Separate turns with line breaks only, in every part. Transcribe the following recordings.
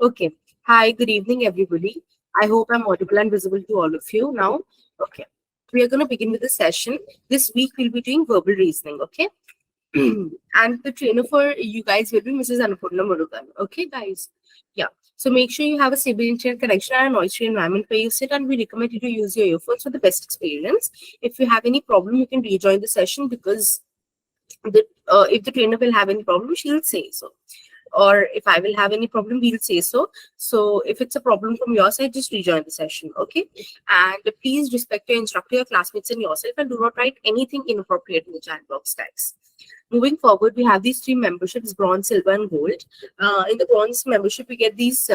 Okay. Hi, good evening, everybody. I hope I'm audible and visible to all of you now. Okay. We are going to begin with the session. This week, we'll be doing verbal reasoning, okay? And the trainer for you guys will be Mrs. Annapurna Murugan. Okay, guys? Yeah. So make sure you have a stable internet connection and a noise-free environment where you sit, and we recommend you to use your earphones for the best experience. If you have any problem, you can rejoin the session because if the trainer will have any problem, she'll say so. Or if I will have any problem, we'll say so. So if it's a problem from your side, just rejoin the session, okay? And please respect your instructor, your classmates, and yourself, and do not write anything inappropriate in the chat box tags. Moving forward, we have these three memberships: bronze, silver, and gold. In the bronze membership, we get these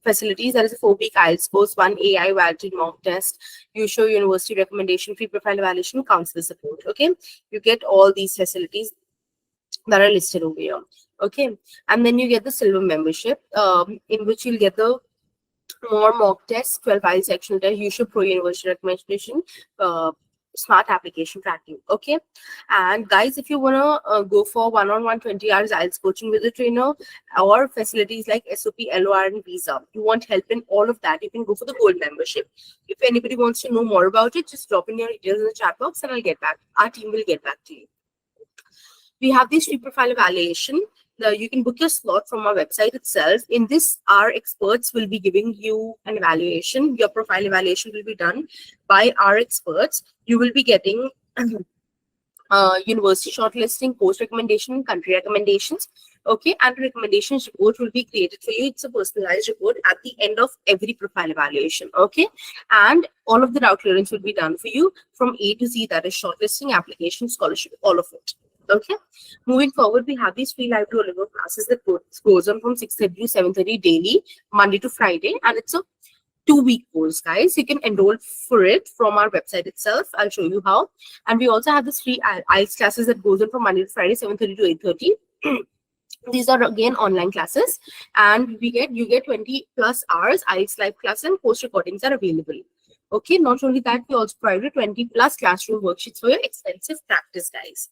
facilities. That is a 4-week IELTS course, 1 AI validated mock test, you show university recommendation, free profile evaluation, counselor support. Okay, you get all these facilities that are listed over here. Okay, and then you get the silver membership, in which you'll get the more mock tests, 12 IELTS sectional test, you should pro university recommendation, smart application tracking. Okay, and guys, if you want to go for one-on-one 20 hours IELTS coaching with a trainer or facilities like SOP, LOR, and visa, you want help in all of that, you can go for the gold membership. If anybody wants to know more about it, just drop in your details in the chat box and I'll get back. Our team will get back to you. We have this free profile evaluation. You can book your slot from our website itself. In this, our experts will be giving you an evaluation. Your profile evaluation will be done by our experts. You will be getting university shortlisting, post recommendation, country recommendations. Okay, and recommendations report will be created for you. It's a personalized report at the end of every profile evaluation. Okay, and all of the doubt clearance will be done for you from A to Z. That is shortlisting, application, scholarship, all of it. Okay, moving forward, we have these free live to Oliver classes that goes on from 6:30 to 7:30 daily, Monday to Friday, and it's a 2-week course, guys. You can enroll for it from our website itself. I'll show you how. And we also have this free IELTS classes that goes on from Monday to Friday, 7:30 to 8:30. These are again online classes, and you get 20+ hours IELTS live class, and post recordings are available. Okay, not only that, we also provide 20+ classroom worksheets for your extensive practice, guys.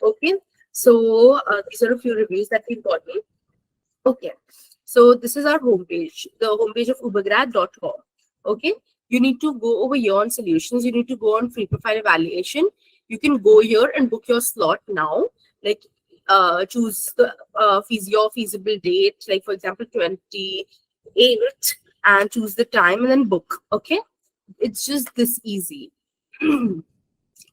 Okay, so these are a few reviews that we've gotten. Okay, so this is our homepage, the homepage of Ubergrad.com. Okay, you need to go over here on solutions. You need to go on free profile evaluation. You can go here and book your slot now. Like choose the your feasible date, like for example 28th, and choose the time and then book. Okay, it's just this easy.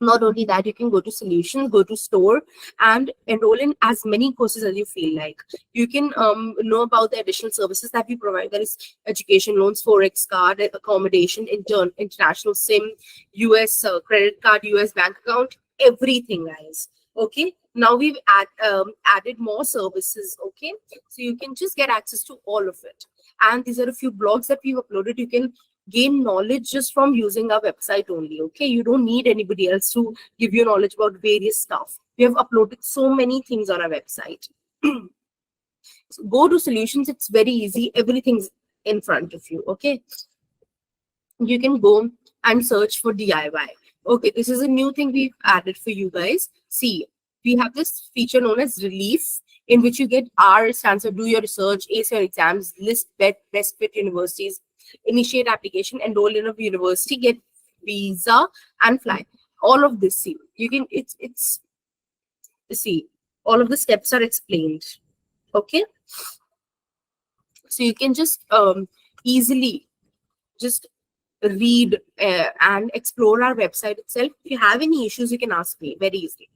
Not only that, you can go to solutions, go to store, and enroll in as many courses as you feel like. You can know about the additional services that we provide. There is education loans, Forex card, accommodation, international SIM, US credit card, US bank account, everything, guys. Okay, now we've added more services. Okay, so you can just get access to all of it. And these are a few blogs that we've uploaded. You can gain knowledge just from using our website only. Okay, you don't need anybody else to give you knowledge about various stuff. We have uploaded so many things on our website. So go to solutions, it's very easy, everything's in front of you. Okay, you can go and search for DIY. Okay, this is a new thing we've added for you guys. See, we have this feature known as relief, in which you get R stands for do your research, ace your exams, list best fit universities, initiate application, enroll in a university, get visa, and fly. All of this, see, you can, it's see, all of the steps are explained. Okay, so you can just easily just read and explore our website itself. If you have any issues, you can ask me very easily.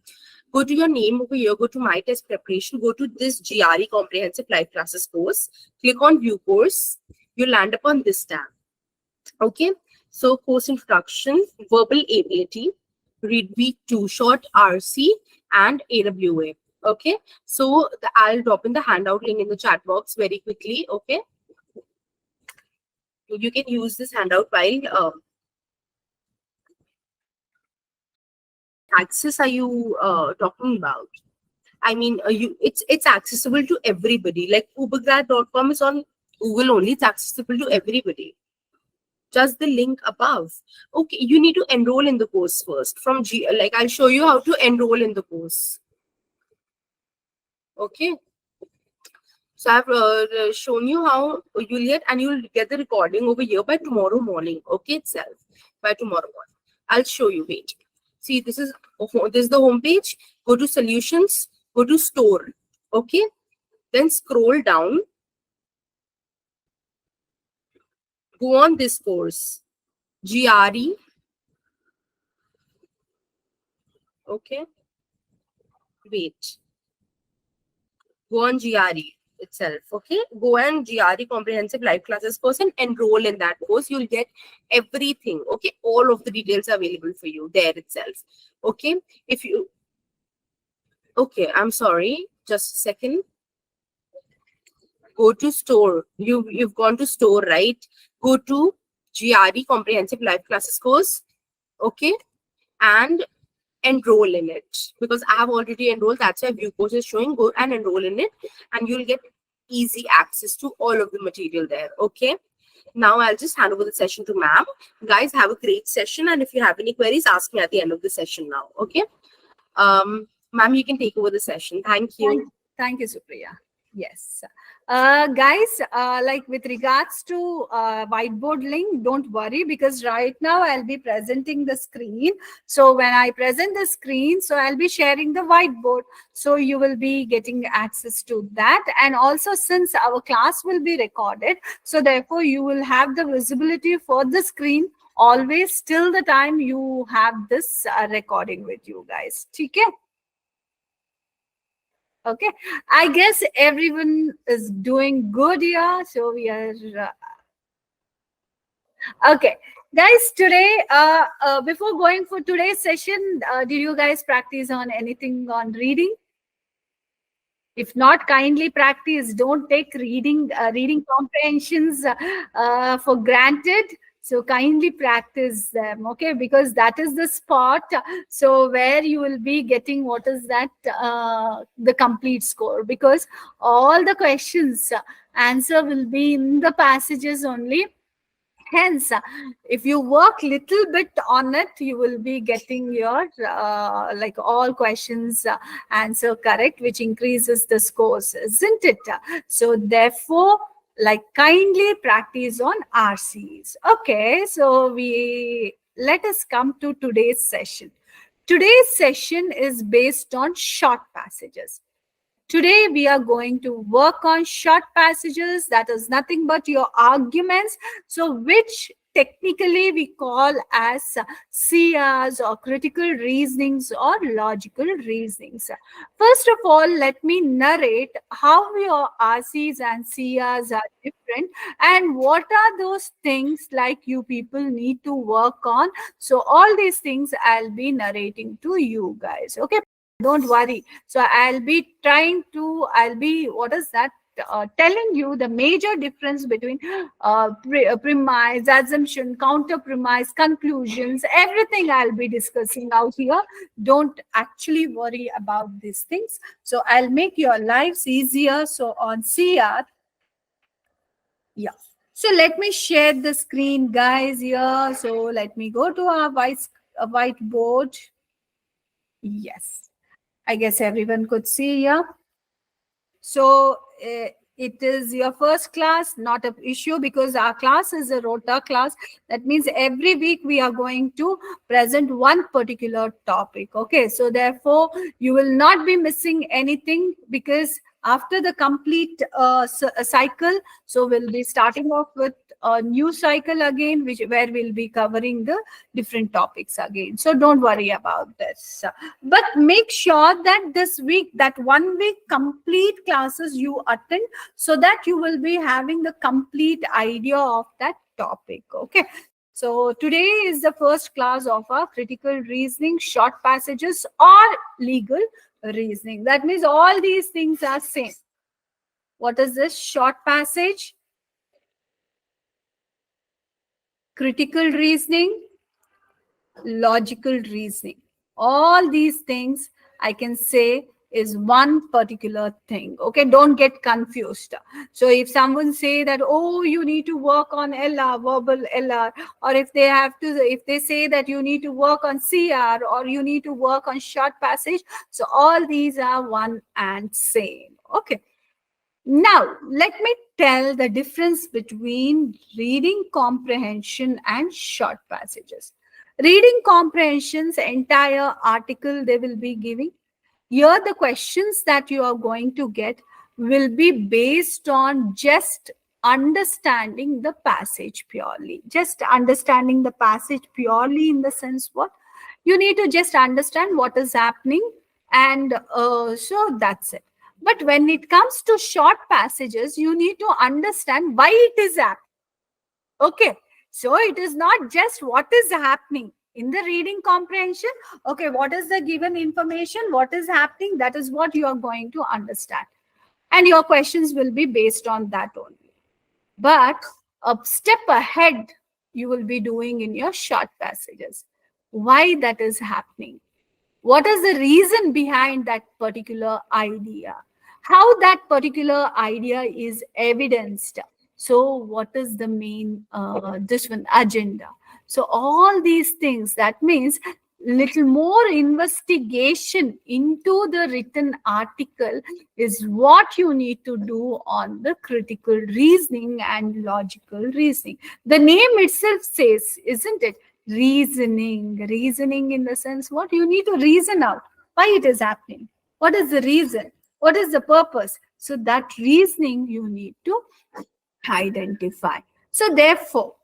Go to your name over here, go to my test preparation, go to this GRE Comprehensive Live Classes course, click on view course, you land upon this tab. Okay, so course introduction, verbal ability, read week 2, short RC, and AWA. Okay, so I'll drop in the handout link in the chat box very quickly. Okay, you can use this handout while access are you talking about? I mean, it's accessible to everybody. Like Ubergrad.com is on Google only. It's accessible to everybody. Just the link above. Okay, you need to enroll in the course first. From like I'll show you how to enroll in the course. Okay. So I've shown you how you'll get, and you'll get the recording over here by tomorrow morning. Okay, itself by tomorrow morning. I'll show you. Wait. See, this is the home page. Go to solutions. Go to store. Okay. Then scroll down. Go on this course. GRE. Okay. Wait. Go on GRE itself. Okay. Go on GRE Comprehensive Live Classes course and enroll in that course. You'll get everything. Okay. All of the details are available for you there itself. Okay. If you, okay, I'm sorry. Just a second. Go to store. You've gone to store, right? Go to GRE Comprehensive Live Classes course. Okay. And enroll in it, because I have already enrolled. That's why view course is showing. Go and enroll in it, and you'll get easy access to all of the material there. Okay. Now I'll just hand over the session to ma'am. Guys, have a great session, and if you have any queries, ask me at the end of the session now. Okay. Ma'am, you can take over the session. Thank you.
Thank you, Supriya. Yes. Guys, like with regards to whiteboard link, don't worry, because right now I'll be presenting the screen. So when I present the screen, so I'll be sharing the whiteboard. So you will be getting access to that. And also, since our class will be recorded, so therefore you will have the visibility for the screen always till the time you have this recording with you guys. Okay? Okay, I guess everyone is doing good here. So we are okay, guys. Today, before going for today's session, did you guys practice on anything on reading? If not, kindly practice. Don't take reading comprehensions for granted. So kindly practice them, okay? Because that is the spot. So where you will be getting what is that the complete score. Because all the questions answer will be in the passages only. Hence, if you work little bit on it, you will be getting your like all questions answer correct, which increases the scores, isn't it? So therefore, like kindly practice on RCs. Okay, so let us come to today's session. Today's session is based on short passages. Today, we are going to work on short passages. That is nothing but your arguments. So, which technically we call as CRs or critical reasonings or logical reasonings. First of all, let me narrate how your RCs and CRs are different and what are those things like you people need to work on. So, all these things I'll be narrating to you guys. Okay. Don't worry. So I'll be what is that? Telling you the major difference between premise, assumption, counter premise, conclusions, everything I'll be discussing out here. Don't actually worry about these things. So I'll make your lives easier. So on CR, yeah. So let me share the screen, guys, here. So let me go to our whiteboard. Yes. I guess everyone could see here. So it is your first class, not an issue, because our class is a rota class. That means every week we are going to present one particular topic. Okay, so therefore you will not be missing anything, because after the complete cycle, so we'll be starting off with a new cycle again, where we'll be covering the different topics again. So don't worry about this. But make sure that this week, that 1 week complete classes you attend, so that you will be having the complete idea of that topic. Okay. So today is the first class of our critical reasoning, short passages or legal reasoning. That means all these things are same. What is this? Short passage, critical reasoning, logical reasoning. All these things I can say is one particular thing. Okay, don't get confused. So if someone say that, oh, you need to work on LR, verbal LR, or if they say that you need to work on CR, or you need to work on short passage, so all these are one and same. Okay. Now, let me tell the difference between reading comprehension and short passages. Reading comprehension's entire article they will be giving. Here, the questions that you are going to get will be based on just understanding the passage purely. Just understanding the passage purely in the sense what? You need to just understand what is happening, and so that's it. But when it comes to short passages, you need to understand why it is happening. Okay, so it is not just what is happening in the reading comprehension. Okay, what is the given information, what is happening, that is what you are going to understand, and your questions will be based on that only. But a step ahead you will be doing in your short passages. Why that is happening? What is the reason behind that particular idea? How that particular idea is evidenced? So what is the main this one agenda? So all these things, that means little more investigation into the written article is what you need to do on the critical reasoning and logical reasoning. The name itself says, isn't it? Reasoning in the sense what? You need to reason out why it is happening. What is the reason? What is the purpose? So that reasoning you need to identify. So therefore,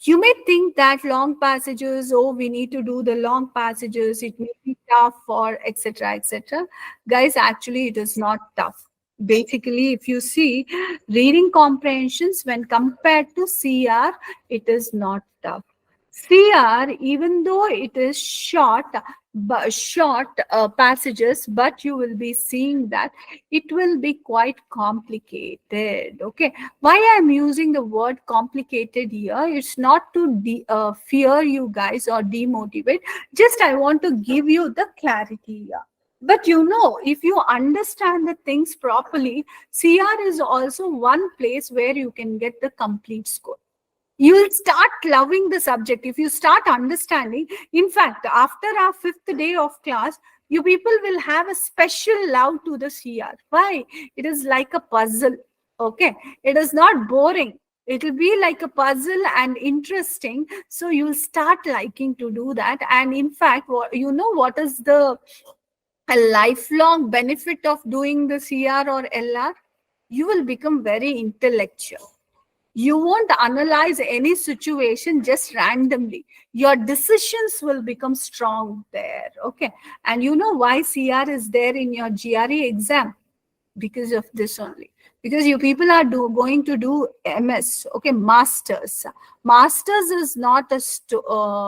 you may think that long passages, oh, we need to do the long passages, it may be tough or etc. etc. Guys, actually it is not tough. Basically, if you see reading comprehensions when compared to CR, it is not tough. CR, even though it is short passages, but you will be seeing that it will be quite complicated. Okay, why I'm using the word complicated here, it's not to fear you guys or demotivate, just I want to give you the clarity here. But you know, if you understand the things properly, CR is also one place where you can get the complete score. You will start loving the subject if you start understanding. In fact, after our 5th day of class, you people will have a special love to the CR. Why? It is like a puzzle. Okay, it is not boring. It will be like a puzzle and interesting. So you will start liking to do that. And in fact, you know what is the a lifelong benefit of doing the CR or LR? You will become very intellectual. You won't analyze any situation just randomly. Your decisions will become strong there. Okay, and you know why CR is there in your GRE exam? Because of this only. Because you people are going to do MS, okay, masters is not a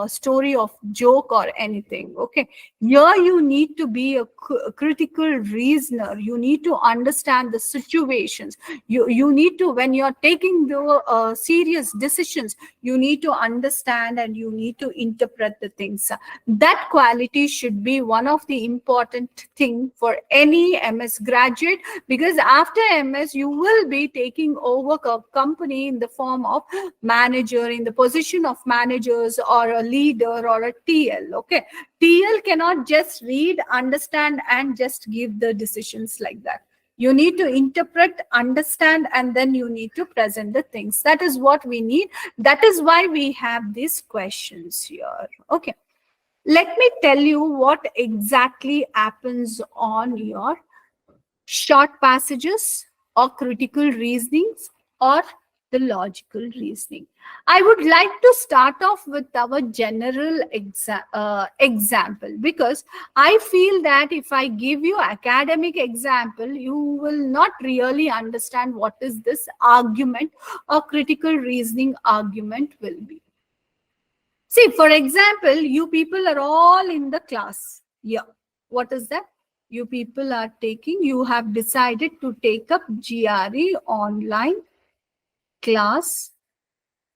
story of joke or anything. Okay, here you need to be a critical reasoner. You need to understand the situations. You need to, when you're taking the serious decisions, you need to understand and you need to interpret the things. That quality should be one of the important thing for any MS graduate, because after MS you will be taking over a company in the form of manager, in the position of managers or a leader or a TL. Okay, TL cannot just read, understand and just give the decisions like that. You need to interpret, understand, and then you need to present the things. That is what we need. That is why we have these questions here. Okay, let me tell you what exactly happens on your short passages or critical reasonings or the logical reasoning. I would like to start off with our general example, because I feel that if I give you academic example, you will not really understand what is this argument or critical reasoning argument will be. See, for example, you people are all in the class. Yeah. What is that? You people are taking, you have decided to take up GRE online class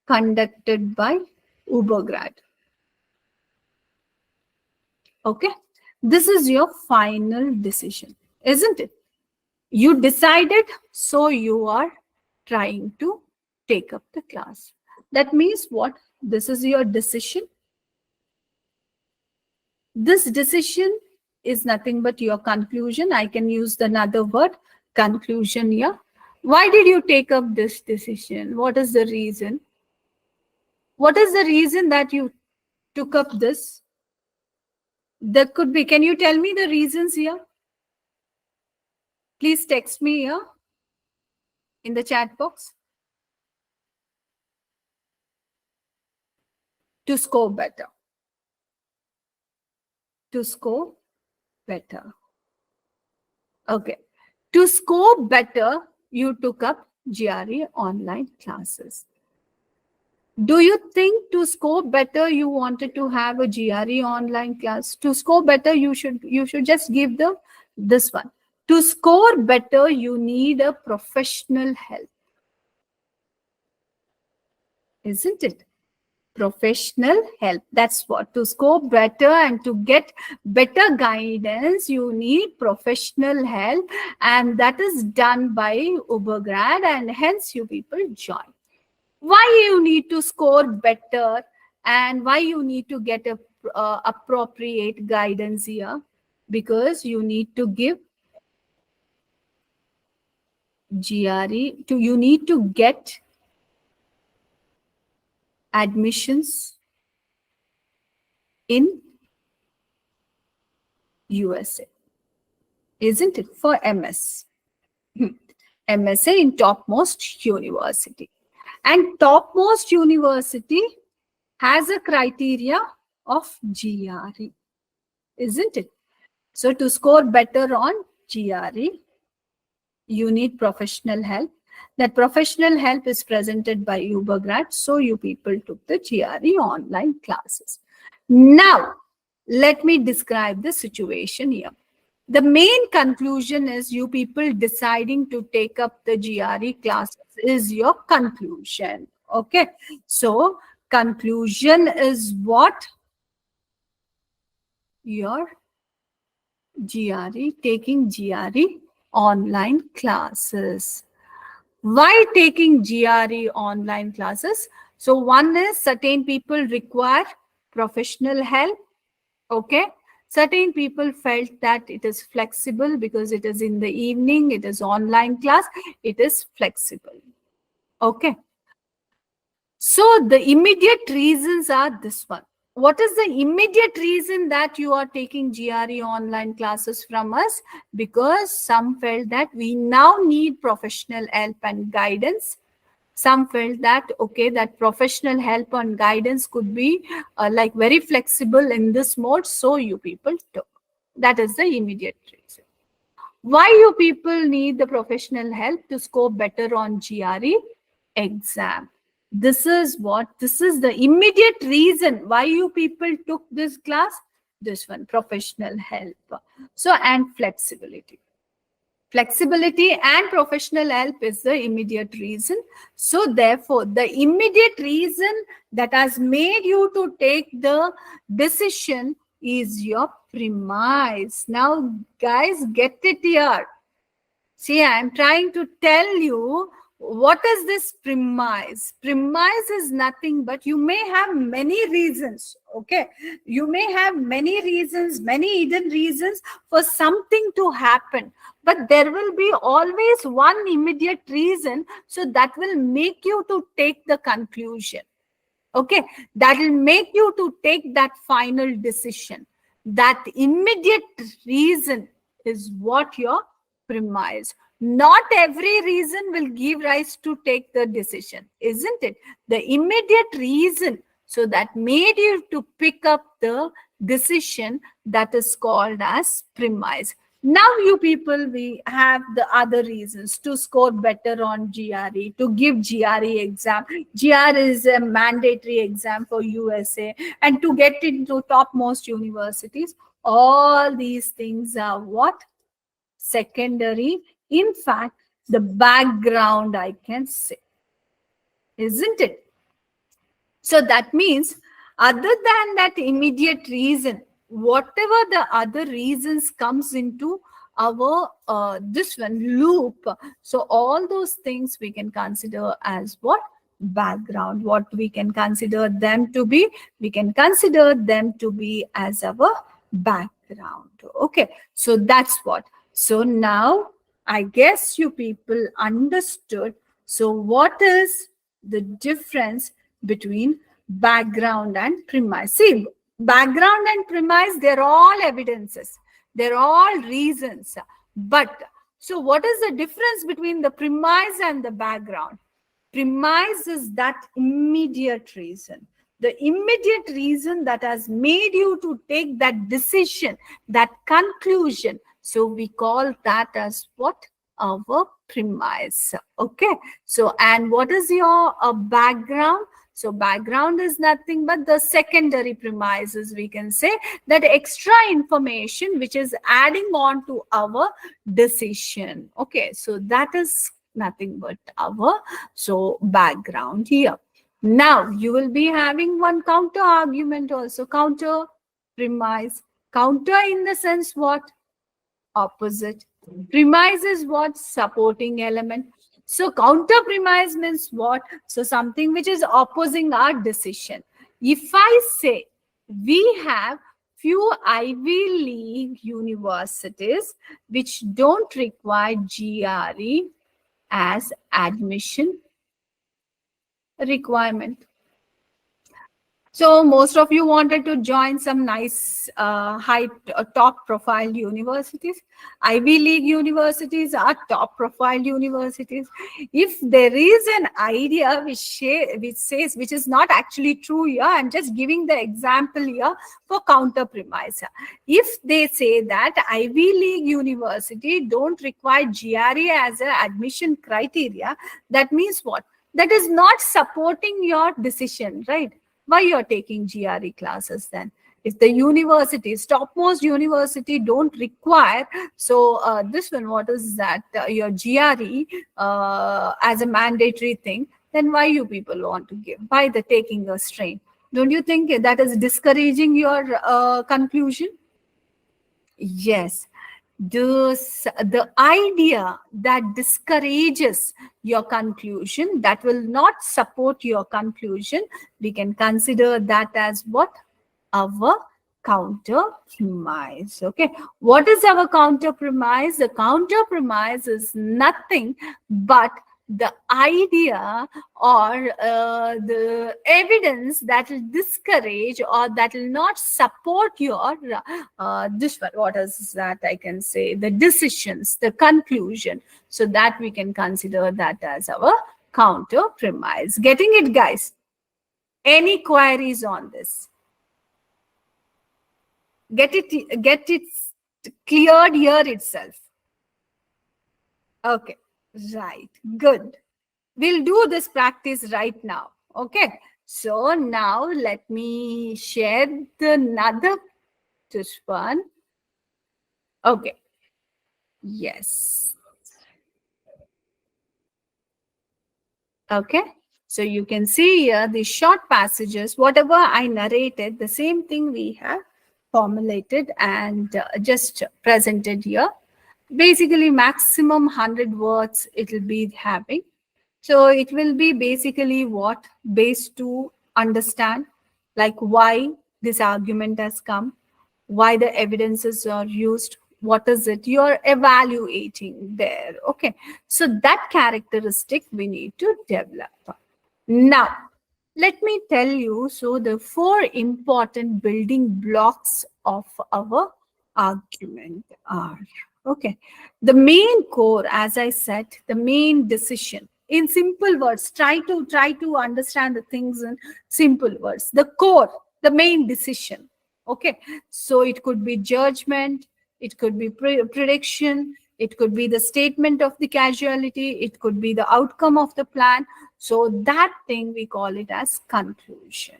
conducted by Ubergrad. Okay. This is your final decision, isn't it? You decided, so you are trying to take up the class. That means what? This is your decision. This decision is nothing but your conclusion. I can use another word, conclusion here. Why did you take up this decision? What is the reason? What is the reason that you took up this? That could be, can you tell me the reasons here? Please text me here in the chat box. To score better. To score better. Okay. To score better, you took up GRE online classes. Do you think to score better you wanted to have a GRE online class? To score better, you should just give this one. To score better, you need a professional help. Isn't it? Professional help. That's what. To score better and to get better guidance, you need professional help, and that is done by Ubergrad, and hence you people join. Why you need to score better and why you need to get a appropriate guidance here? Because you need to give GRE, you need to get admissions in USA, isn't it? For MS. MSA in topmost university. And topmost university has a criteria of GRE, isn't it? So to score better on GRE, you need professional help. That professional help is presented by Ubergrad. So you people took the GRE online classes. Now, let me describe the situation here. The main conclusion is you people deciding to take up the GRE classes is your conclusion. Okay. So conclusion is what? Your GRE, taking GRE online classes. Why taking GRE online classes? So one is certain people require professional help. Okay. Certain people felt that it is flexible because it is in the evening, it is online class, it is flexible. Okay. So the immediate reasons are this one. What is the immediate reason that you are taking GRE online classes from us? Because some felt that we now need professional help and guidance. Some felt that, okay, that professional help and guidance could be like very flexible in this mode. So you people took. That is the immediate reason. Why you people need the professional help to score better on GRE exam? This is what, this is the immediate reason why you people took this class. This one, professional help. So, and flexibility. Flexibility and professional help is the immediate reason. So therefore, the immediate reason that has made you to take the decision is your premise. Now, guys, get it here. See, I'm trying to tell you what is this premise. Premise is nothing but you may have many reasons. Okay, you may have many reasons, many hidden reasons for something to happen, but there will be always one immediate reason. So that will make you to take the conclusion. Okay, that will make you to take that final decision. That immediate reason is what your premise. Not every reason will give rise to take the decision, isn't it? The immediate reason, so that made you to pick up the decision, that is called as premise. Now you people, we have the other reasons to score better on GRE, to give GRE exam. GRE is a mandatory exam for USA, and to get into topmost universities. All these things are what? Secondary. In fact, the background, I can say, isn't it? So that means other than that immediate reason, whatever the other reasons comes into our this one loop, so all those things we can consider as what? Background. What we can consider them to be? We can consider them to be as our background. Okay, so that's what. So now I guess you people understood. So what is the difference between background and premise? See, background and premise, they're all evidences. They're all reasons. But so what is the difference between the premise and the background? Premise is that immediate reason. The immediate reason that has made you to take that decision, that conclusion. So we call that as what? Our premise. Okay. So, and what is your background? So background is nothing but the secondary premises, we can say, that extra information which is adding on to our decision. Okay. So that is nothing but our background here. Now you will be having one counter argument also. Counter premise. Counter in the sense what? Opposite. Premise is what? Supporting element. So counter premise means what? So something which is opposing our decision. If I say we have few Ivy League universities which don't require GRE as admission requirement. So most of you wanted to join some nice high top profile universities. Ivy League universities are top profile universities. If there is an idea which says, which is not actually true here, I'm just giving the example here for counter premise. If they say that Ivy League university don't require GRE as an admission criteria, that means what? That is not supporting your decision, right? Why you're taking GRE classes then? If the universities, topmost university don't require, so this one, what is that? Your GRE as a mandatory thing, then why you people want to give? Why the taking a strain? Don't you think that is discouraging your conclusion? Yes. The idea that discourages your conclusion, that will not support your conclusion, we can consider that as what? Our counter premise. Okay, what is our counter premise? The counter premise is nothing but the idea or the evidence that will discourage or that will not support your this one. What is that? I can say the decisions, the conclusion. So that we can consider that as our counter premise. Getting it, guys? Any queries on this? Get it cleared here itself. Okay. Right, good. We'll do this practice right now. Okay, so now let me share this one. Okay, yes. Okay, so you can see here the short passages, whatever I narrated, the same thing we have formulated and just presented here. Basically maximum 100 words it will be having. So it will be basically what? Based to understand like why this argument has come, why the evidences are used, what is it you're evaluating there. Okay, so that characteristic we need to develop. Now let me tell you, so the 4 important building blocks of our argument are, okay, the main core, as I said, the main decision. In simple words, try to understand the things in simple words. The core, the main decision. Okay, so it could be judgment, it could be prediction, it could be the statement of the causality, it could be the outcome of the plan. So that thing we call it as conclusion.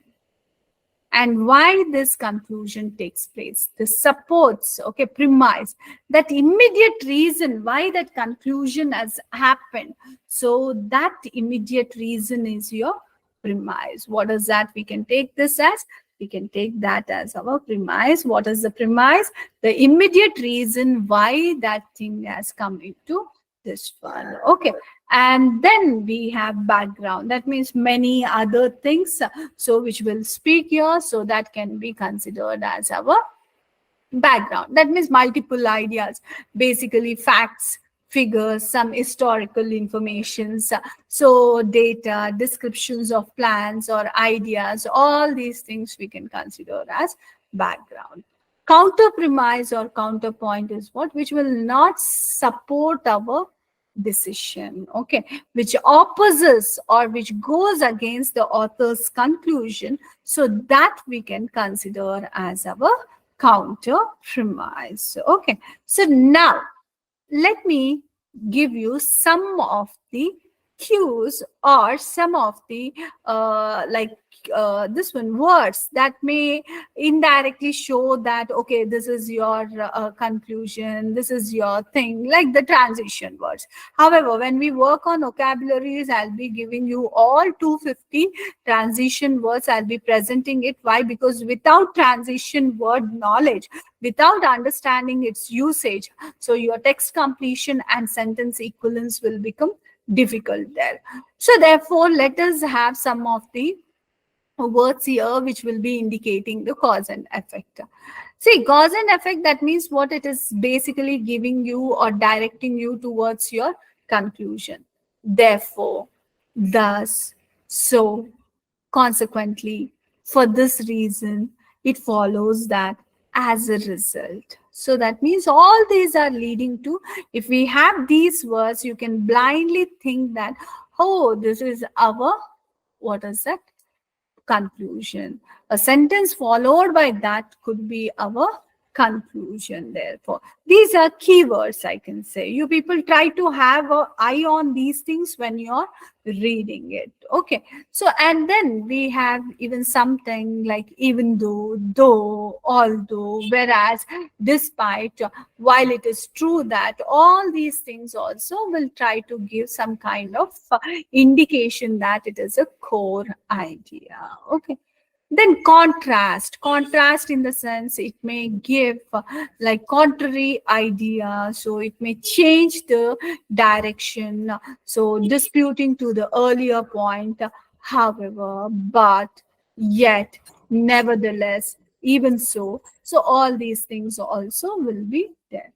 And why this conclusion takes place, this supports, okay, premise, that immediate reason why that conclusion has happened. So that immediate reason is your premise. What is that? We can take this as, we can take that as our premise. What is the premise? The immediate reason why that thing has come into this one. Okay, and then we have background. That means many other things, so which will speak here, so that can be considered as our background. That means multiple ideas, basically facts, figures, some historical informations, so data, descriptions of plans or ideas, all these things we can consider as background. Counter premise or counterpoint is what? Which will not support our decision, okay, which opposes or which goes against the author's conclusion, so that we can consider as our counter premise. Okay, so now let me give you some of the cues or some of the this one words that may indirectly show that, okay, this is your conclusion, this is your thing, like the transition words. However, when we work on vocabularies, I'll be giving you all 250 transition words. I'll be presenting it. Why? Because without transition word knowledge, without understanding its usage, so your text completion and sentence equivalence will become difficult there. So therefore, let us have some of the words here which will be indicating the cause and effect. See, cause and effect, that means what? It is basically giving you or directing you towards your conclusion. Therefore, thus, so, consequently, for this reason, it follows that, as a result. So that means all these are leading to, if we have these words, you can blindly think that, oh, this is our, what is that? Conclusion. A sentence followed by that could be our conclusion. Therefore, these are keywords, I can say. You people try to have an eye on these things when you're reading it. Okay, so and then we have even something like even though, although, whereas, despite, while. It is true that all these things also will try to give some kind of indication that it is a core idea. Okay, then contrast in the sense it may give like contrary idea, so it may change the direction, so disputing to the earlier point. However, but, yet, nevertheless, even so, so all these things also will be there.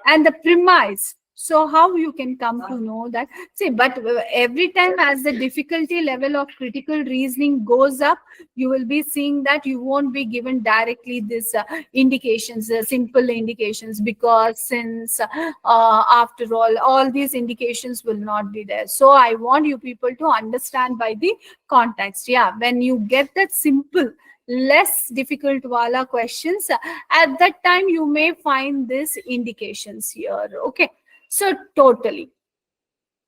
And the premise, so how you can come to know that? See, but every time as the difficulty level of critical reasoning goes up, you will be seeing that you won't be given directly this indications, simple indications, because since after all these indications will not be there. So I want you people to understand by the context. Yeah, when you get that simple, less difficult wala questions, at that time you may find these indications here. Okay, so totally,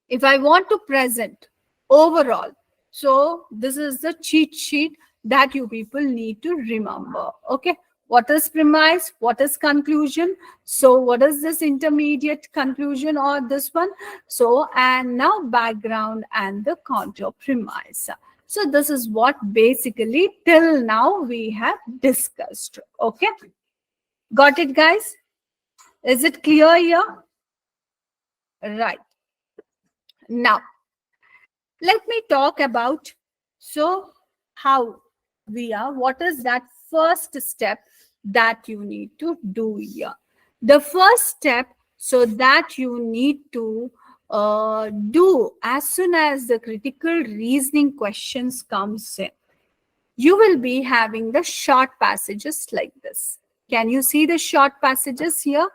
if I want to present overall, so this is the cheat sheet that you people need to remember. Okay, what is premise, what is conclusion, so what is this intermediate conclusion or this one, so, and now background and the counter premise. So this is what basically till now we have discussed. Okay, got it, guys? Is it clear here? Right. Now, let me talk about, so how we are, what is that first step that you need to do here? The first step, so that you need to do as soon as the critical reasoning questions comes in, you will be having the short passages like this. Can you see the short passages here?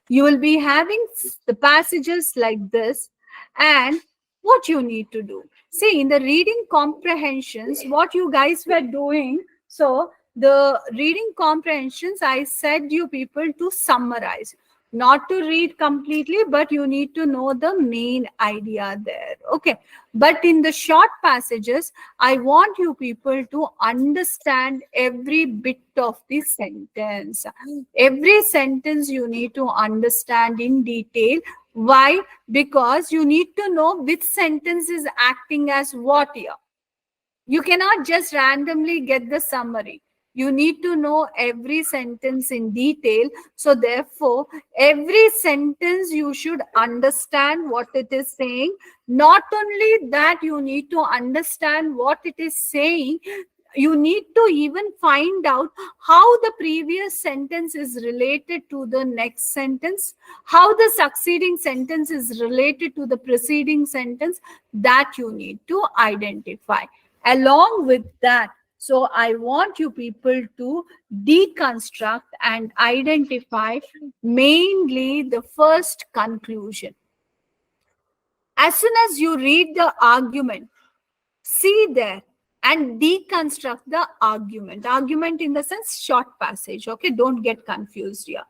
You will be having the passages like this, and what you need to do, see, in the reading comprehensions, what you guys were doing, so the reading comprehensions, I said you people to summarize, not to read completely, but you need to know the main idea there. Okay, but in the short passages, I want you people to understand every bit of the sentence. Every sentence you need to understand in detail. Why? Because you need to know which sentence is acting as what here. You cannot just randomly get the summary. You need to know every sentence in detail. So therefore, every sentence you should understand what it is saying. Not only that, you need to understand what it is saying, you need to even find out how the previous sentence is related to the next sentence, how the succeeding sentence is related to the preceding sentence. That you need to identify. Along with that, so I want you people to deconstruct and identify mainly the first conclusion. As soon as you read the argument, see there and deconstruct the argument. Argument in the sense short passage. Okay, don't get confused here.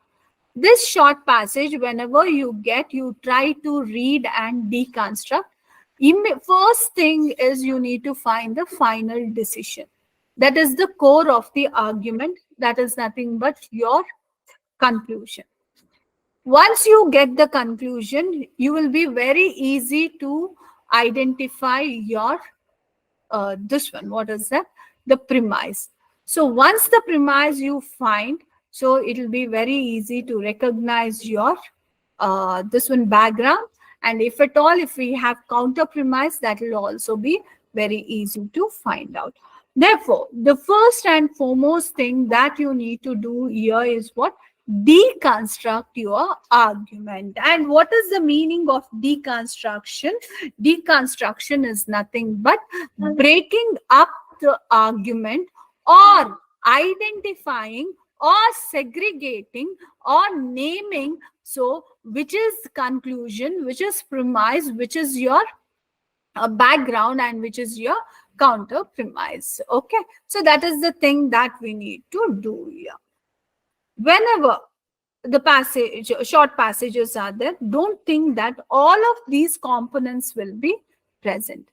This short passage, whenever you get, you try to read and deconstruct. First thing is you need to find the final decision. That is the core of the argument. That is nothing but your conclusion. Once you get the conclusion, you will be very easy to identify your this one. What is that? The premise. So once the premise you find, so it will be very easy to recognize your this one background. And if at all, if we have counter premise, that will also be very easy to find out. Therefore, the first and foremost thing that you need to do here is what? Deconstruct your argument. And what is the meaning of deconstruction? Deconstruction is nothing but breaking up the argument, or identifying or segregating or naming, so which is conclusion, which is premise, which is your background, and which is your counter premise. Okay, so that is the thing that we need to do here. Whenever the passage, short passages are there, don't think that all of these components will be present.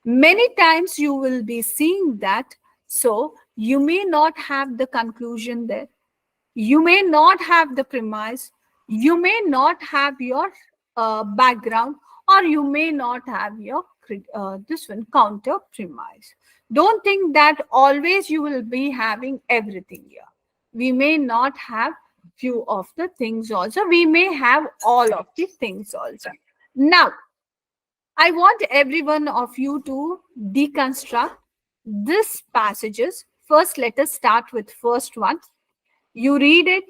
Many times you will be seeing that, so you may not have the conclusion there, you may not have the premise, you may not have your background, or you may not have your this one counter premise. Don't think that always you will be having everything here. We may not have few of the things also. We may have all of the things also. Now, I want every one of you to deconstruct these passages. First, let us start with first one. You read it,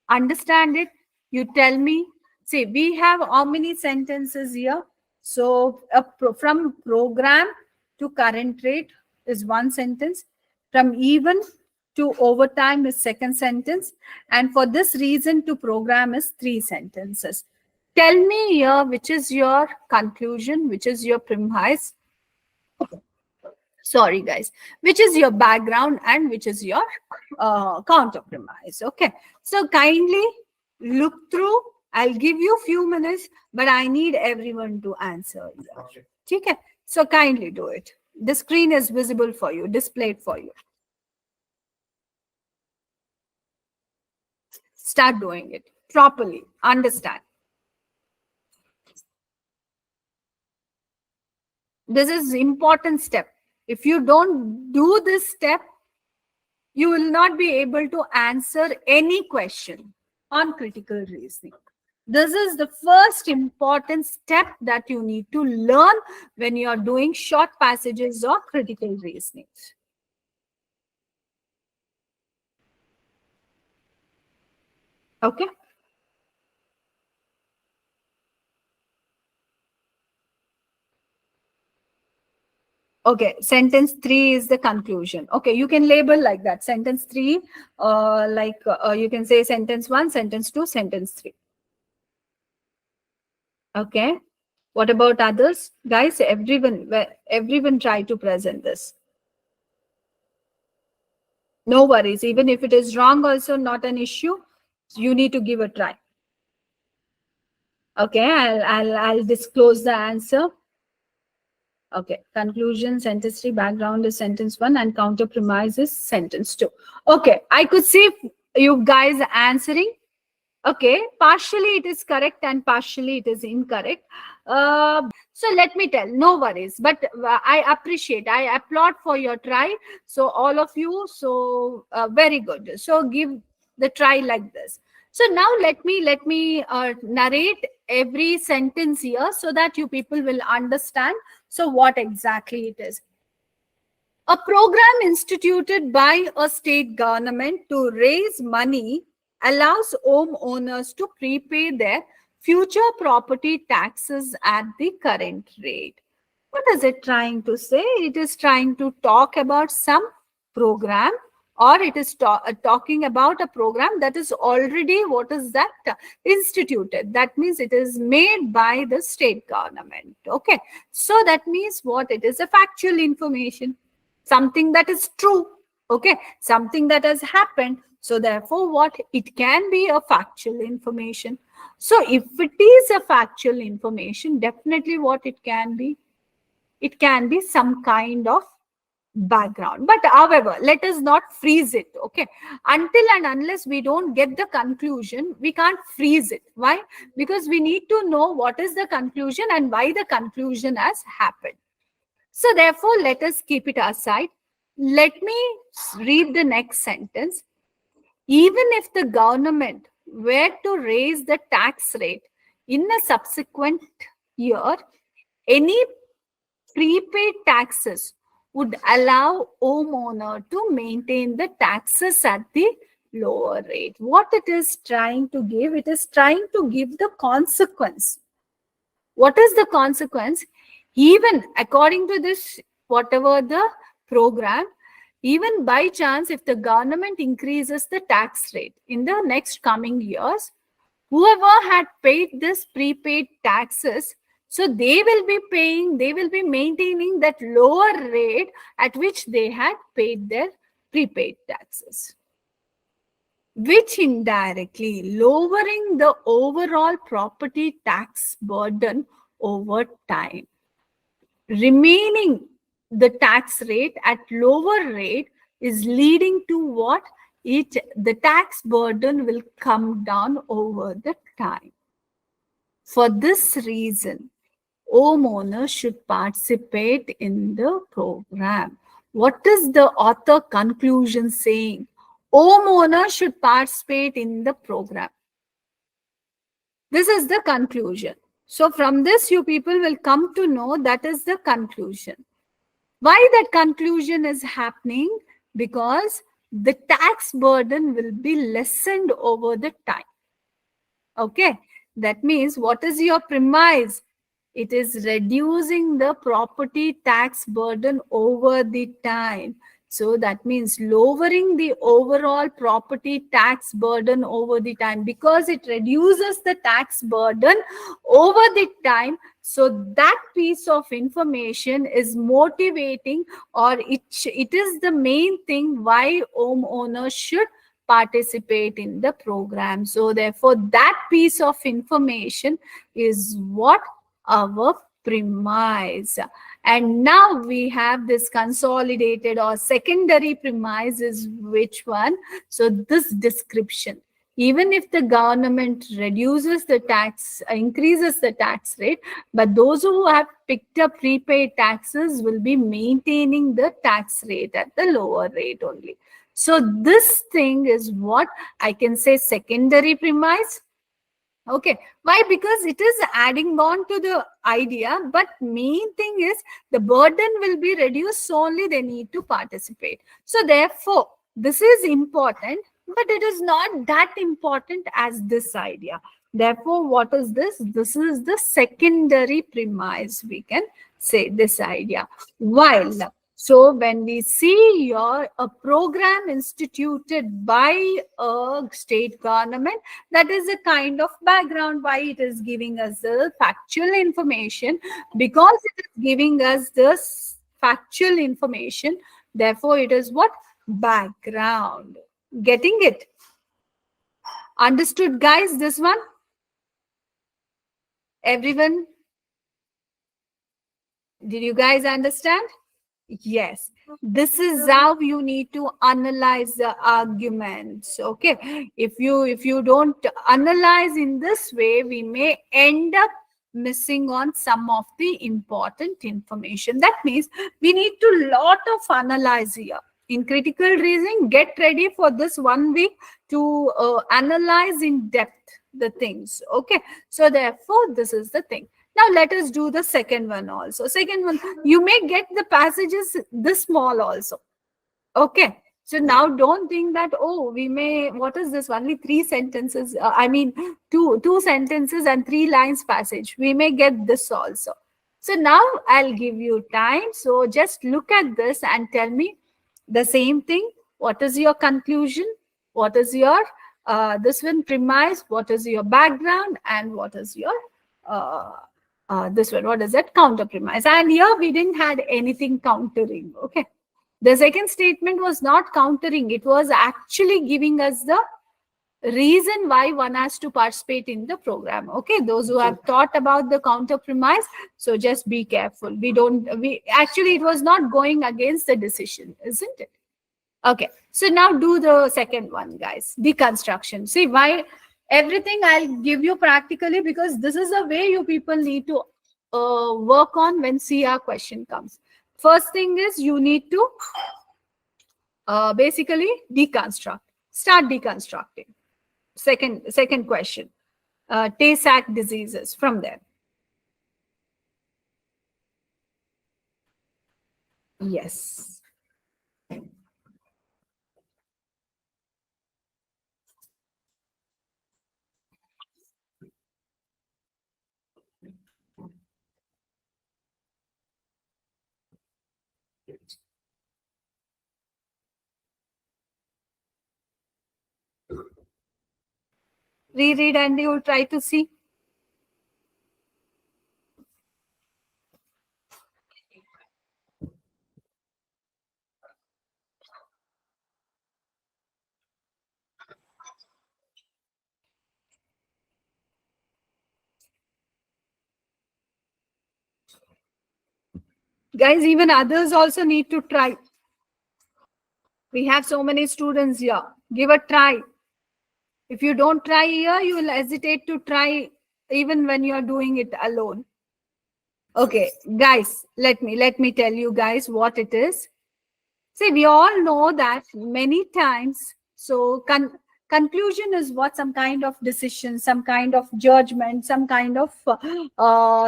understand it, you tell me. See, we have how many sentences here? So, from program to current rate is one sentence. From even to overtime is second sentence. And for this reason to program is 3 sentences. Tell me here which is your conclusion, which is your premise. Sorry, guys. Which is your background and which is your counter premise. Okay. So kindly look through. I'll give you a few minutes, but I need everyone to answer. Okay. So kindly do it. The screen is visible for you, displayed for you. Start doing it properly. Understand. This is important step. If you don't do this step, you will not be able to answer any question on critical reasoning. This is the first important step that you need to learn when you are doing short passages or critical reasoning. Okay. Okay, sentence 3 is the conclusion. Okay, you can label like that. Sentence 3, you can say sentence 1, sentence 2, sentence 3. Okay. What about others? Guys, everyone try to present this. No worries. Even if it is wrong also, not an issue. You need to give a try. Okay, I'll disclose the answer. Okay, conclusion, sentence 3, background is sentence 1, and counter premise is sentence 2. Okay, I could see you guys answering. Okay, partially it is correct and partially it is incorrect. So let me tell, no worries, but I appreciate, I applaud for your try. So all of you, so very good. So give the try like this. So now let me narrate every sentence here so that you people will understand. So what exactly it is. A program instituted by a state government to raise money allows homeowners to prepay their future property taxes at the current rate. What is it trying to say? It is trying to talk about some program, or it is talking about a program that is already, what is that, instituted. That means it is made by the state government. Okay, so that means what? It is a factual information, something that is true. Okay, something that has happened. So therefore what? It can be a factual information. So if it is a factual information, definitely what it can be? It can be some kind of background. But however, let us not freeze it. Okay, until and unless we don't get the conclusion, we can't freeze it. Why? Because we need to know what is the conclusion and why the conclusion has happened. So therefore, let us keep it aside. Let me read the next sentence. Even if the government were to raise the tax rate in a subsequent year, any prepaid taxes would allow homeowner to maintain the taxes at the lower rate. What it is trying to give? It is trying to give the consequence. What is the consequence? Even according to this, whatever the program, even by chance, if the government increases the tax rate in the next coming years, whoever had paid this prepaid taxes, so they will be paying, they will be maintaining that lower rate at which they had paid their prepaid taxes, which indirectly lowering the overall property tax burden over time. Remaining the tax rate at lower rate is leading to what? The tax burden will come down over the time. For this reason, homeowners should participate in the program. What is the author conclusion saying? Homeowners should participate in the program. This is the conclusion. So from this, you people will come to know that is the conclusion. Why that conclusion is happening? Because the tax burden will be lessened over the time. Okay, that means what is your premise? It is reducing the property tax burden over the time. So that means lowering the overall property tax burden over the time, because it reduces the tax burden over the time. So that piece of information is motivating, or it is the main thing why homeowners should participate in the program. So therefore that piece of information is what our premise. And now we have this consolidated or secondary premise is which one? So this description. Even if the government reduces the tax, increases the tax rate, but those who have picked up prepaid taxes will be maintaining the tax rate at the lower rate only. So this thing is what I can say secondary premise. Okay, why? Because it is adding on to the idea, but main thing is the burden will be reduced, so only they need to participate. So therefore, this is important, but it is not that important as this idea. Therefore, what is this? This is the secondary premise, we can say this idea. While so when we see a program instituted by a state government, that is a kind of background why it is giving us the factual information, because it is giving us this factual information. Therefore, it is what? Background. Getting it? Understood, guys, this one? Everyone? Did you guys understand? Yes, this is how you need to analyze the arguments. Okay, if you don't analyze in this way, we may end up missing on some of the important information. That means we need to lot of analyze here. In critical reasoning, get ready for this 1 week to analyze in depth the things. Okay, so therefore this is the thing. Now let us do the second one also. Second one, you may get the passages this small also. Okay. So now don't think that, oh, we may, what is this? Only 3 sentences. I mean, two sentences and 3 lines passage. We may get this also. So now I'll give you time. So just look at this and tell me the same thing. What is your conclusion? What is your, this one premise? What is your background? And what is your, this one, what is that? Counter premise. And here we didn't had anything countering. Okay. The second statement was not countering. It was actually giving us the reason why one has to participate in the program. Okay, those who have thought about the counter premise, so just be careful. Actually, it was not going against the decision, isn't it? Okay, so now do the second one, guys. Deconstruction. See, why everything I'll give you practically, because this is the way you people need to work on when CR question comes. First thing is you need to basically deconstruct. Start deconstructing. Second question, Tay-Sachs diseases from there. Yes. Reread and you try to see. Guys, even others also need to try. We have so many students here. Give a try. If you don't try here, you will hesitate to try even when you are doing it alone. Okay, guys, let me tell you guys what it is. See, we all know that many times, so conclusion is what? Some kind of decision, some kind of judgment, some kind of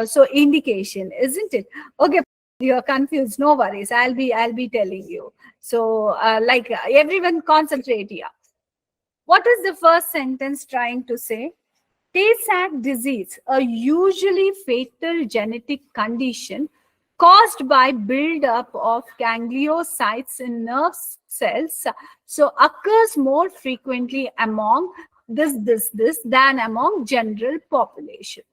so indication, isn't it? Okay, you're confused, no worries, I'll be telling you. So everyone concentrate here. What is the first sentence trying to say? Tay-Sachs disease, a usually fatal genetic condition caused by buildup of gangliocytes in nerve cells, so occurs more frequently among this than among general population.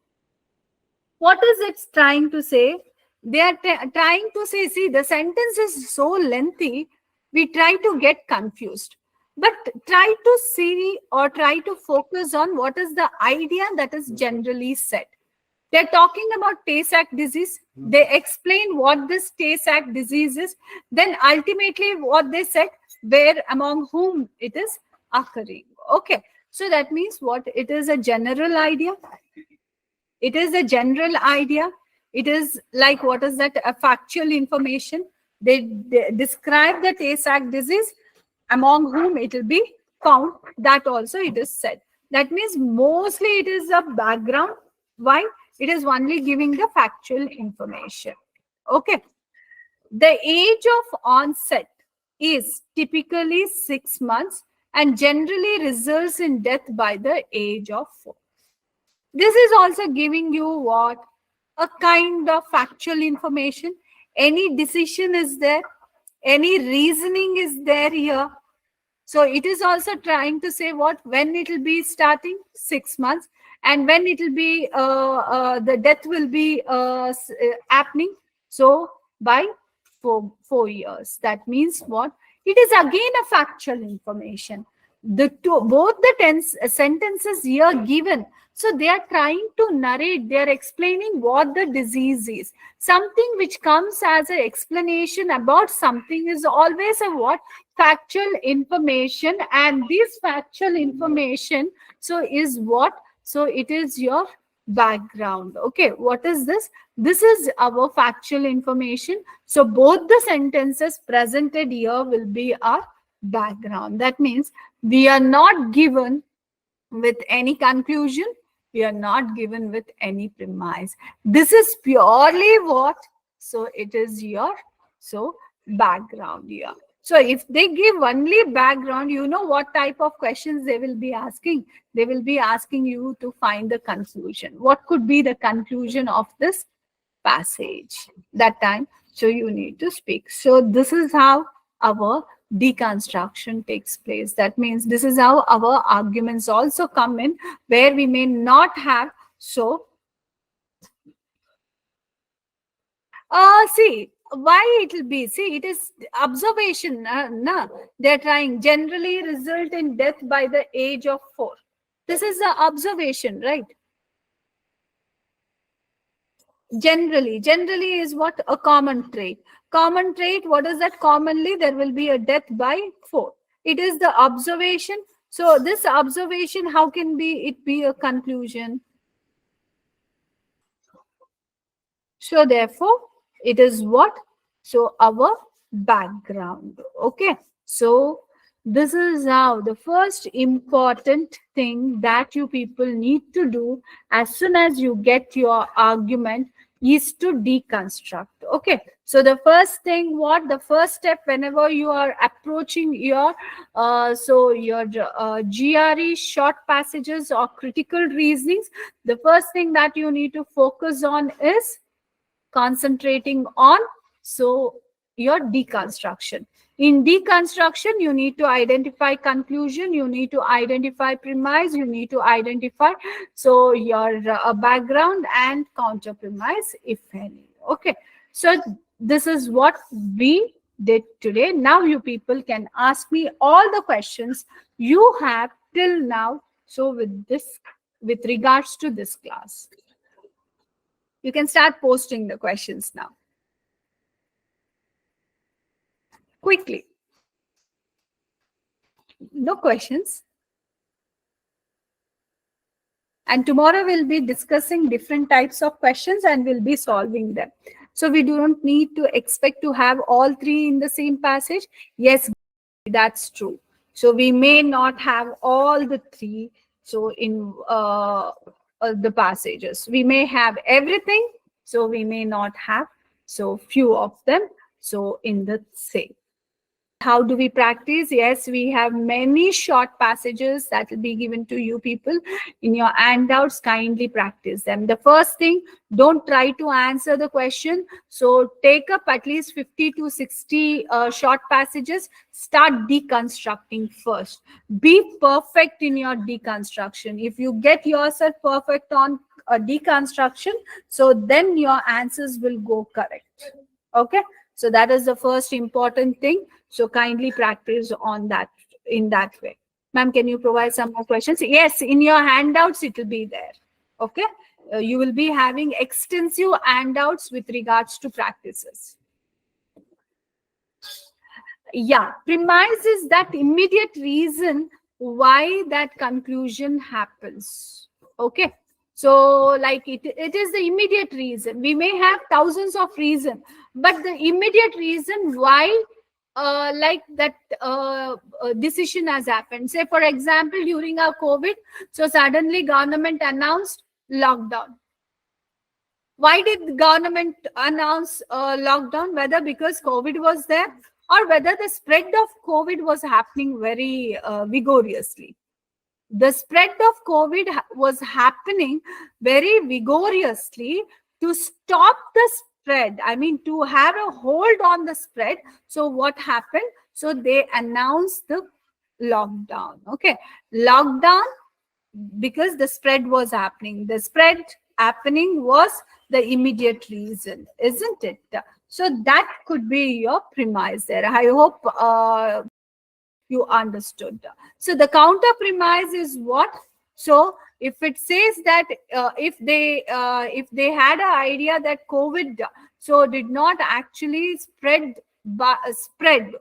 What is it trying to say? They are trying to say, see, the sentence is so lengthy, we try to get confused. But try to see or try to focus on what is the idea that is generally said. They're talking about Tay-Sachs disease. They explain what this Tay-Sachs disease is. Then ultimately what they said, where among whom it is occurring. Okay. So that means what? It is a general idea. It is a general idea. It is like, what is that? A factual information. They describe the Tay-Sachs disease, among whom it will be found. That also it is said. That means mostly it is a background. Why? It is only giving the factual information. Okay. The age of onset is typically 6 months and generally results in death by the age of 4. This is also giving you what? A kind of factual information. Any decision is there. Any reasoning is there here. So it is also trying to say what? When it will be starting? 6 months. And when it will be, the death will be happening. So by 4 years. That means what? It is again a factual information. Both the sentences here given. So they are trying to narrate, they are explaining what the disease is. Something which comes as an explanation about something is always a what? Factual information. And this factual information, so is what? So it is your background. Okay, what is this? This is our factual information. So both the sentences presented here will be our background. That means we are not given with any conclusion. We are not given with any premise. This is purely what? So it is your background here. So if they give only background, you know what type of questions they will be asking. They will be asking you to find the conclusion. What could be the conclusion of this passage that time? So you need to speak. So this is how our deconstruction takes place. That means this is how our arguments also come in, where we may not have. So see why it will be. See, it is observation. They're trying generally result in death by the age of 4. This is the observation, right? Generally is what? A common trait. Common trait, what is that? Commonly there will be a death by 4. It is the observation. So this observation, how can it be a conclusion? So therefore it is what? So our background. Okay, so this is how the first important thing that you people need to do as soon as you get your argument is to deconstruct. Okay, so the first thing, what the first step whenever you are approaching your GRE short passages or critical reasonings, the first thing that you need to focus on is concentrating on your deconstruction. In deconstruction, you need to identify conclusion, you need to identify premise, you need to identify your background and counter premise, if any. Okay, so this is what we did today. Now you people can ask me all the questions you have till now, so with regards to this class. You can start posting the questions now. Quickly. No questions. And tomorrow we'll be discussing different types of questions and we'll be solving them. So we don't need to expect to have all 3 in the same passage. Yes, that's true. So we may not have all the 3 in the passages. We may have everything, so we may not have few of them in the same. How do we practice? Yes, we have many short passages that will be given to you people in your handouts. Kindly practice them. The first thing, don't try to answer the question. So take up at least 50 to 60 short passages. Start deconstructing first. Be perfect in your deconstruction. If you get yourself perfect on a deconstruction, so then your answers will go correct. Okay, so that is the first important thing. So kindly practice on that in that way. Ma'am, can you provide some more questions? Yes, in your handouts it will be there. Okay, you will be having extensive handouts with regards to practices. Yeah, premise is that immediate reason why that conclusion happens. Okay, so like it is the immediate reason. We may have thousands of reasons, but the immediate reason why decision has happened. Say for example, during our COVID, so suddenly government announced lockdown. Why did the government announce lockdown? Whether because COVID was there or whether the spread of COVID was happening very vigorously. The spread of COVID was happening very vigorously. To stop the spread, I mean to have a hold on the spread, so what happened? So they announced the lockdown. Okay, lockdown because the spread was happening. The spread happening was the immediate reason, isn't it? So that could be your premise there. I hope you understood. So the counter premise is what? So if it says that if they had an idea that COVID did not actually spread,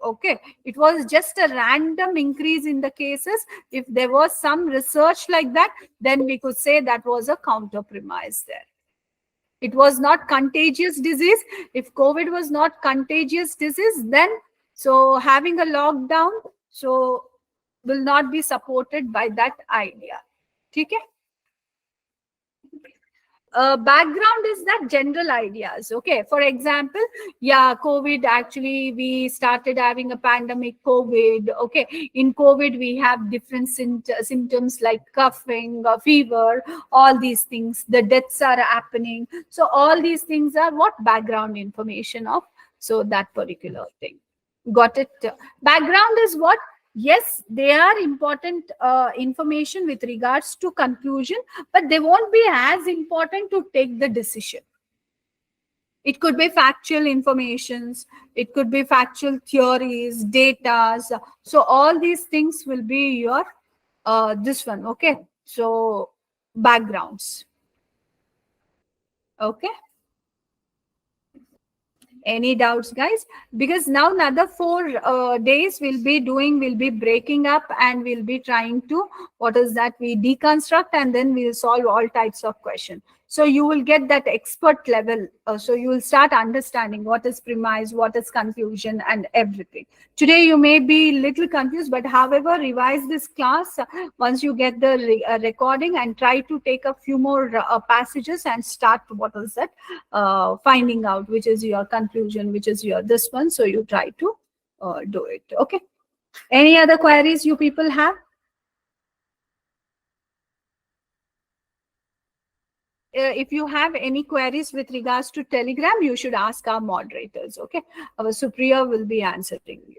okay, it was just a random increase in the cases. If there was some research like that, then we could say that was a counter premise there. It was not contagious disease. If COVID was not contagious disease, then having a lockdown will not be supported by that idea. Okay? background is that general ideas. Okay, for example, yeah, COVID, actually we started having a pandemic COVID. Okay, in COVID we have different symptoms like coughing, fever, all these things, the deaths are happening. So all these things are what background information of so that particular thing. Got it? Background is what? Yes, they are important information with regards to conclusion, but they won't be as important to take the decision. It could be factual informations, it could be factual theories, data. So all these things will be your this one. Okay, so backgrounds. Okay. Any doubts, guys? Because now another 4 days we'll be breaking up, and we'll be trying to, what is that, we deconstruct, and then we'll solve all types of questions. So you will get that expert level. So you will start understanding what is premise, what is conclusion, and everything. Today you may be little confused, but however, revise this class once you get the recording, and try to take a few more passages and start, what is that, finding out which is your conclusion, which is your this one. So you try to do it. Okay. Any other queries you people have? If you have any queries with regards to Telegram, you should ask our moderators. Okay, our superior will be answering you.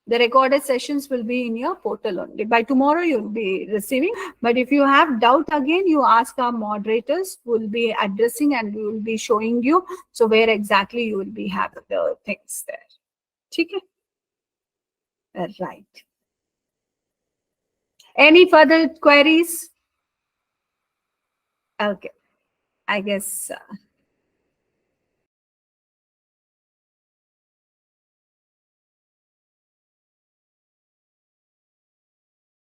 The recorded sessions will be in your portal only. By tomorrow, you'll be receiving. But if you have doubt again, you ask our moderators who will be addressing, and we will be showing you. So where exactly you will be having the things there. Okay? Right. Any further queries? Okay. I guess